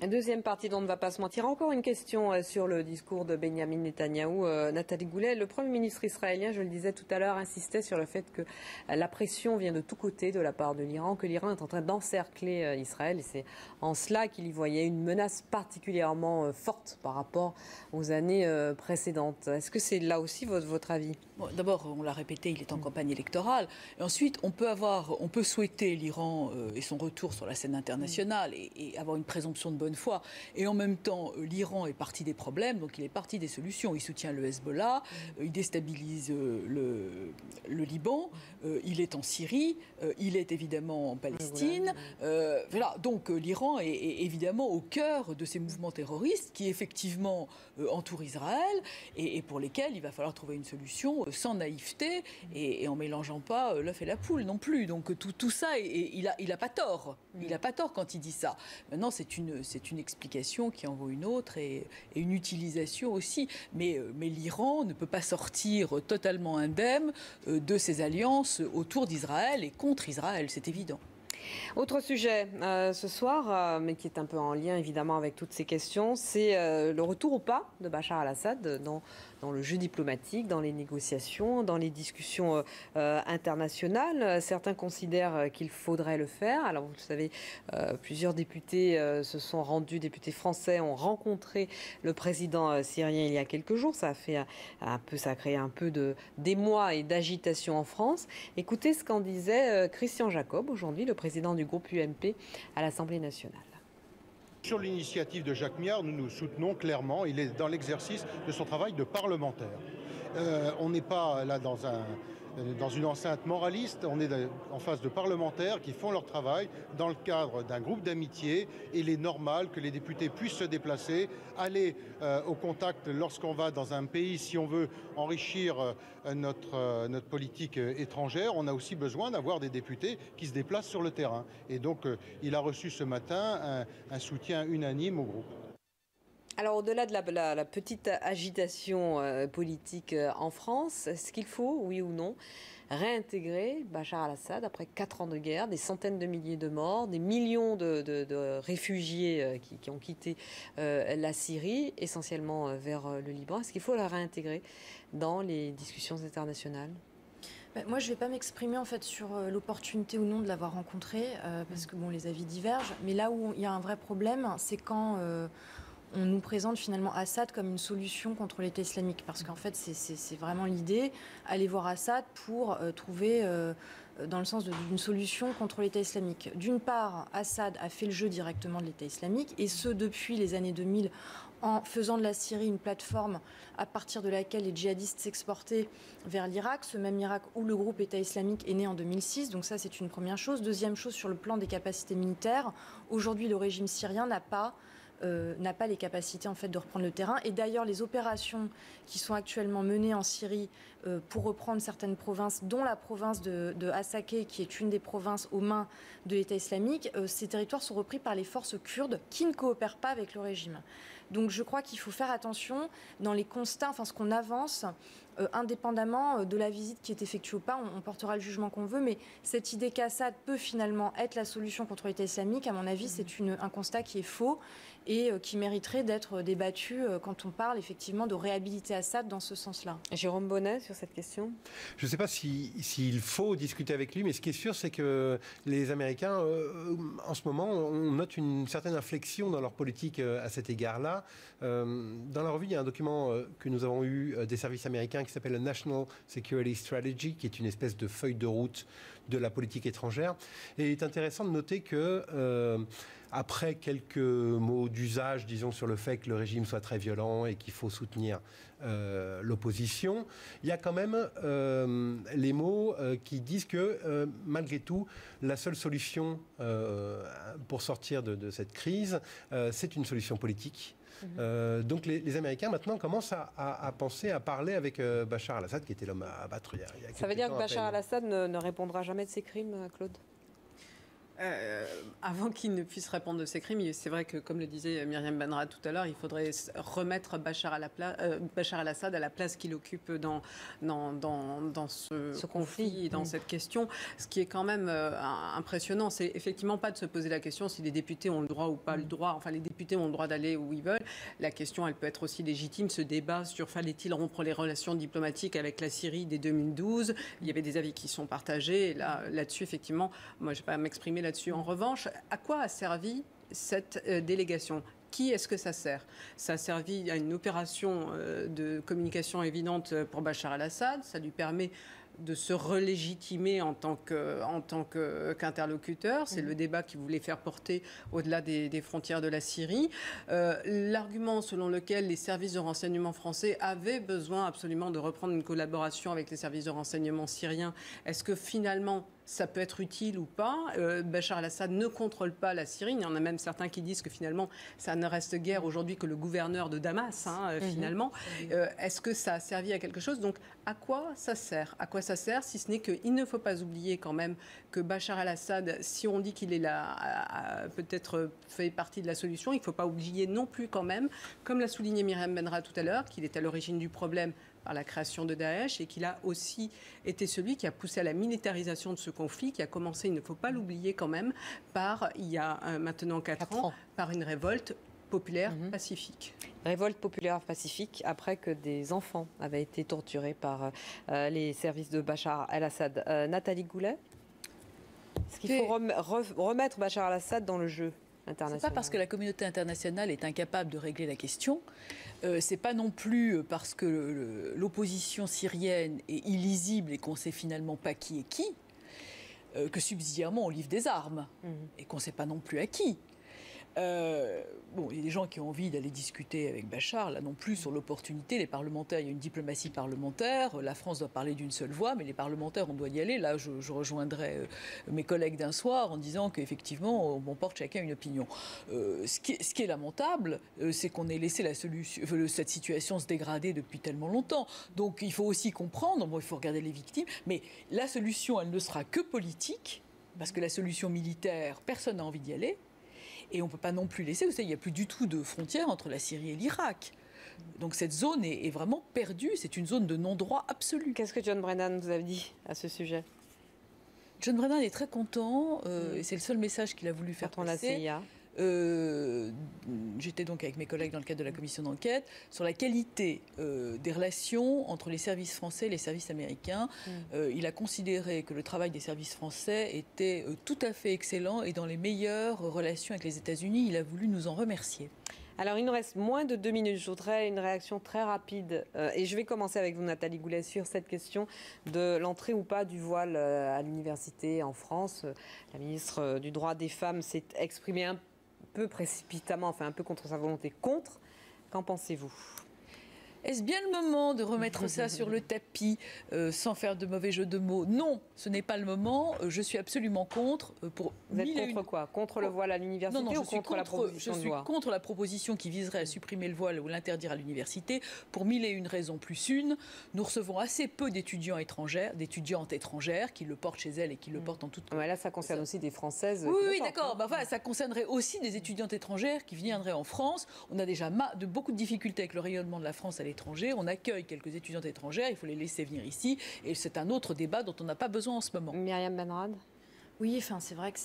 Deuxième partie dont on ne va pas se mentir. Encore une question sur le discours de Benyamin Netanyahou. Nathalie Goulet, le Premier ministre israélien, je le disais tout à l'heure, insistait sur le fait que la pression vient de tous côtés de la part de l'Iran, que l'Iran est en train d'encercler Israël. Et c'est en cela qu'il y voyait une menace particulièrement forte par rapport aux années précédentes. Est-ce que c'est là aussi votre avis? Bon, d'abord, on l'a répété, il est en campagne électorale. Et ensuite, on peut souhaiter l'Iran et son retour sur la scène internationale et avoir une présomption de bonne foi. Et en même temps, l'Iran est parti des problèmes, donc il est parti des solutions. Il soutient le Hezbollah, il déstabilise le Liban, il est en Syrie, il est évidemment en Palestine. Voilà. Donc l'Iran est évidemment au cœur de ces mouvements terroristes qui effectivement entourent Israël et pour lesquels il va falloir trouver une solution sans naïveté et en mélangeant pas l'œuf et la poule non plus. Donc tout ça, il a pas tort. Il n'a pas tort quand il dit ça. Maintenant, c'est une explication qui en vaut une autre et une utilisation aussi. Mais l'Iran ne peut pas sortir totalement indemne de ses alliances autour d'Israël et contre Israël, c'est évident. Autre sujet ce soir, mais qui est un peu en lien évidemment avec toutes ces questions, c'est le retour au pas de Bachar al-Assad dans le jeu diplomatique, dans les négociations, dans les discussions internationales. Certains considèrent qu'il faudrait le faire. Alors vous le savez, plusieurs députés se sont rendus, députés français ont rencontré le président syrien il y a quelques jours. Ça a créé un peu d'émoi et d'agitation en France. Écoutez ce qu'en disait Christian Jacob aujourd'hui, le président du groupe UMP à l'Assemblée nationale. Sur l'initiative de Jacques Miard, nous soutenons clairement, il est dans l'exercice de son travail de parlementaire. On n'est pas là dans une enceinte moraliste, on est en face de parlementaires qui font leur travail dans le cadre d'un groupe d'amitié. Et il est normal que les députés puissent se déplacer, aller au contact lorsqu'on va dans un pays, si on veut enrichir notre politique étrangère. On a aussi besoin d'avoir des députés qui se déplacent sur le terrain. Et donc il a reçu ce matin un soutien unanime au groupe. Alors au-delà de la petite agitation politique en France, est-ce qu'il faut, oui ou non, réintégrer Bachar al-Assad après 4 ans de guerre, des centaines de milliers de morts, des millions de réfugiés qui ont quitté la Syrie, essentiellement vers le Liban? Est-ce qu'il faut la réintégrer dans les discussions internationales? Moi, je ne vais pas m'exprimer en fait sur l'opportunité ou non de l'avoir rencontré, parce que bon, les avis divergent. Mais là où il y a un vrai problème, c'est quand on nous présente finalement Assad comme une solution contre l'État islamique. Parce qu'en fait, c'est vraiment l'idée, aller voir Assad pour trouver, dans le sens d'une solution contre l'État islamique. D'une part, Assad a fait le jeu directement de l'État islamique, et ce depuis les années 2000, en faisant de la Syrie une plateforme à partir de laquelle les djihadistes s'exportaient vers l'Irak, ce même Irak où le groupe État islamique est né en 2006. Donc ça, c'est une première chose. Deuxième chose, sur le plan des capacités militaires, aujourd'hui, le régime syrien n'a pas les capacités en fait de reprendre le terrain. Et d'ailleurs, les opérations qui sont actuellement menées en Syrie pour reprendre certaines provinces, dont la province de Hasakeh, qui est une des provinces aux mains de l'État islamique, ces territoires sont repris par les forces kurdes qui ne coopèrent pas avec le régime. Donc je crois qu'il faut faire attention dans les constats, enfin ce qu'on avance, indépendamment de la visite qui est effectuée ou pas, on portera le jugement qu'on veut, mais cette idée qu'Assad peut finalement être la solution contre l'État islamique, à mon avis, c'est un constat qui est faux et qui mériterait d'être débattu quand on parle effectivement de réhabiliter Assad dans ce sens-là. Jérôme Bonnet, sur cette question? Je ne sais pas s'il faut discuter avec lui, mais ce qui est sûr, c'est que les Américains, en ce moment, on note une certaine inflexion dans leur politique à cet égard-là. Dans la revue, il y a un document que nous avons eu des services américains qui s'appelle la National Security Strategy, qui est une espèce de feuille de route de la politique étrangère. Et il est intéressant de noter que, après quelques mots d'usage, disons, sur le fait que le régime soit très violent et qu'il faut soutenir l'opposition, il y a quand même les mots qui disent que, malgré tout, la seule solution pour sortir de cette crise, c'est une solution politique. Donc les Américains maintenant commencent à penser, à parler avec Bachar al-Assad, qui était l'homme à abattre il y a quelques temps. Ça veut dire que Bachar al-Assad ne répondra jamais de ses crimes, Claude? Avant qu'il ne puisse répondre de ses crimes, c'est vrai que, comme le disait Myriam Benrad tout à l'heure, il faudrait remettre Bachar al-Assad à la place qu'il occupe dans ce conflit et dans cette question. Ce qui est quand même impressionnant, c'est effectivement pas de se poser la question si les députés ont le droit ou pas le droit. Enfin, les députés ont le droit d'aller où ils veulent. La question, elle peut être aussi légitime. Ce débat sur fallait-il rompre les relations diplomatiques avec la Syrie dès 2012. Il y avait des avis qui sont partagés. Et là-dessus, effectivement, moi, je ne vais pas m'exprimer là-dessus. En revanche, à quoi a servi cette délégation ? Qui est-ce que ça sert ? Ça a servi à une opération de communication évidente pour Bachar al-Assad. Ça lui permet de se relégitimer en tant qu'interlocuteur. C'est le débat qu'il voulait faire porter au-delà des frontières de la Syrie. L'argument selon lequel les services de renseignement français avaient besoin absolument de reprendre une collaboration avec les services de renseignement syriens, est-ce que finalement ça peut être utile ou pas? Bachar al-Assad ne contrôle pas la Syrie. Il y en a même certains qui disent que finalement, ça ne reste guère aujourd'hui que le gouverneur de Damas, finalement. Est-ce que ça a servi à quelque chose? Donc, à quoi ça sert? À quoi ça sert, si ce n'est qu'il ne faut pas oublier quand même que Bachar al-Assad, si on dit qu'il est là, peut-être fait partie de la solution, il ne faut pas oublier non plus quand même, comme l'a souligné Myriam Benrad tout à l'heure, qu'il est à l'origine du problème par la création de Daesh et qu'il a aussi été celui qui a poussé à la militarisation de ce conflit, qui a commencé, il ne faut pas l'oublier quand même, il y a maintenant 4 ans, par une révolte populaire pacifique. Révolte populaire pacifique après que des enfants avaient été torturés par les services de Bachar el-Assad. Nathalie Goulet, est-ce qu'il faut remettre Bachar el-Assad dans le jeu international? C'est pas parce que la communauté internationale est incapable de régler la question. C'est pas non plus parce que l'opposition syrienne est illisible et qu'on sait finalement pas qui est qui, que subsidiairement on livre des armes et qu'on sait pas non plus à qui. Il y a des gens qui ont envie d'aller discuter avec Bachar, là non plus, sur l'opportunité. Les parlementaires, il y a une diplomatie parlementaire. La France doit parler d'une seule voix, mais les parlementaires, on doit y aller. Là, je rejoindrai mes collègues d'un soir en disant qu'effectivement, on porte chacun une opinion. Ce qui est lamentable, c'est qu'on ait laissé cette situation se dégrader depuis tellement longtemps. Donc, il faut aussi comprendre, il faut regarder les victimes, mais la solution, elle ne sera que politique, parce que la solution militaire, personne n'a envie d'y aller. Et on ne peut pas non plus laisser, vous savez, il n'y a plus du tout de frontière entre la Syrie et l'Irak. Donc cette zone est vraiment perdue, c'est une zone de non-droit absolu. Qu'est-ce que John Brennan vous a dit à ce sujet? John Brennan est très content, et c'est le seul message qu'il a voulu faire passer. La CIA. J'étais donc avec mes collègues dans le cadre de la commission d'enquête sur la qualité des relations entre les services français et les services américains. Il a considéré que le travail des services français était tout à fait excellent et dans les meilleures relations avec les États-Unis. Il a voulu nous en remercier. Alors, il nous reste moins de 2 minutes. Je voudrais une réaction très rapide. Et je vais commencer avec vous, Nathalie Goulet, sur cette question de l'entrée ou pas du voile à l'université en France. La ministre du droit des femmes s'est exprimée un peu précipitamment, enfin un peu contre sa volonté, contre. Qu'en pensez-vous ? Est-ce bien le moment de remettre ça sur le tapis sans faire de mauvais jeu de mots? Non, ce n'est pas le moment. Je suis absolument contre. Vous êtes contre quoi? Contre le voile à l'université ou contre la proposition de loi? Je suis contre la proposition qui viserait à supprimer le voile ou l'interdire à l'université pour 1001 raisons plus une. Nous recevons assez peu d'étudiantes étrangères qui le portent chez elles et qui le portent en toute... Ouais, là, ça concerne aussi des Françaises. Oui, d'accord. Ça concernerait aussi des étudiantes étrangères qui viendraient en France. On a déjà beaucoup de difficultés avec le rayonnement de la France à l'étranger. On accueille quelques étudiantes étrangères, il faut les laisser venir ici. Et c'est un autre débat dont on n'a pas besoin en ce moment. Myriam Benrad? Oui, c'est vrai que